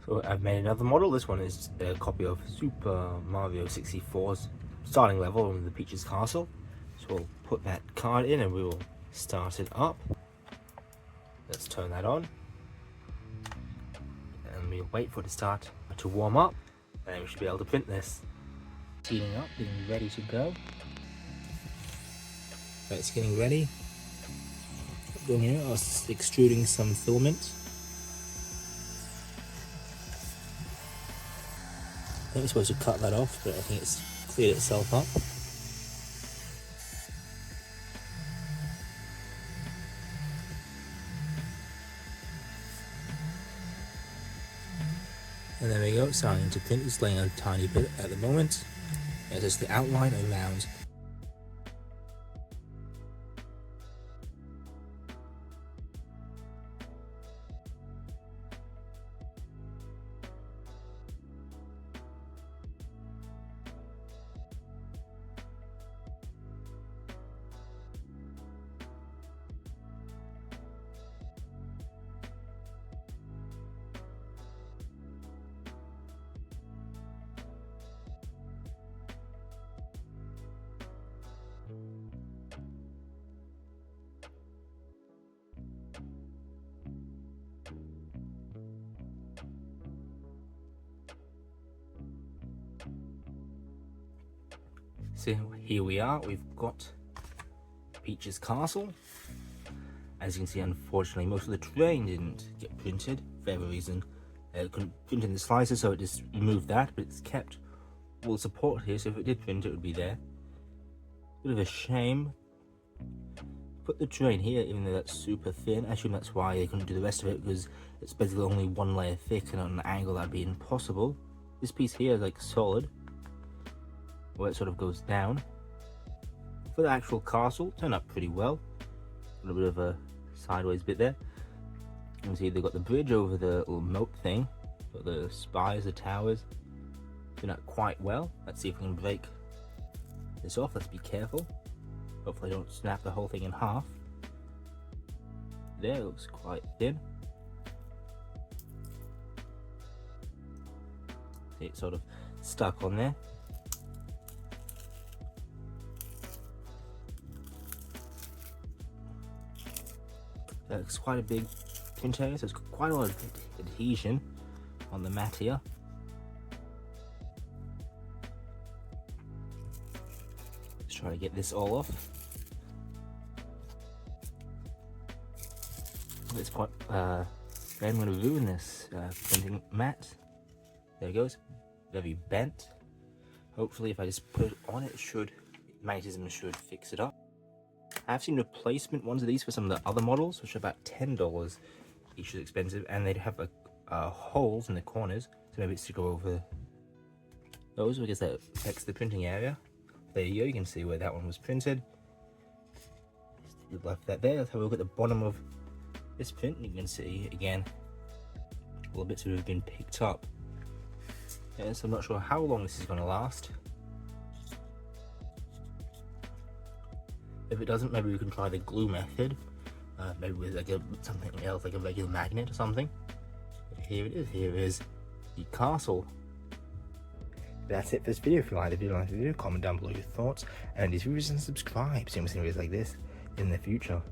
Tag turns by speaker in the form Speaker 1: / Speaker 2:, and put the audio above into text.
Speaker 1: So I've made another model. This one is a copy of Super Mario 64's starting level on the Peach's Castle. So we'll put that card in and we will start it up. Let's turn that on. And we'll wait for it to start to warm up. And then we should be able to print this. Heating up, getting ready to go. Right, it's getting ready. Going here, I was extruding some filament. I think we're supposed to cut that off, but I think it's cleared itself up. And there we go, it's starting to print. It's laying a tiny bit at the moment. Yeah, just the outline around. So here we are, we've got Peach's Castle. As you can see, unfortunately, most of the terrain didn't get printed for whatever reason. It couldn't print in the slices, so it just removed that, but it's kept all the support here, so if it did print, it would be there. Bit of a shame. Put the terrain here, even though that's super thin. I assume that's why they couldn't do the rest of it, because it's basically only one layer thick, and on an angle that'd be impossible. This piece here is like solid, where it sort of goes down. For the actual castle, turned out pretty well. A little bit of a sideways bit there. You can see they've got the bridge over the little moat thing, got the spires, the towers. Turned out quite well. Let's see if we can break this off. Let's be careful. Hopefully I don't snap the whole thing in half. There, it looks quite thin. See, it's sort of stuck on there. It's quite a big print area, so it's got quite a lot of adhesion on the mat here. Let's try to get this all off. It's quite I'm going to ruin this printing mat. There it goes, very bent. Hopefully if I just put it on, magnetism should fix it up. I've seen replacement ones of these for some of the other models, which are about $10 each. Is expensive, and they'd have holes in the corners, so maybe it's to go over those, because that affects the printing area. There you go, you can see where that one was printed. Just left that there. Let's have a look at the bottom of this print, and you can see again all the bits that have been picked up. Yeah, so I'm not sure how long this is going to last. If it doesn't, maybe we can try the glue method, maybe with like something else, like a regular magnet or something. But here it is. Here is the castle. That's it for this video. If you liked the video, comment down below your thoughts, and if you subscribe, so you see videos like this in the future.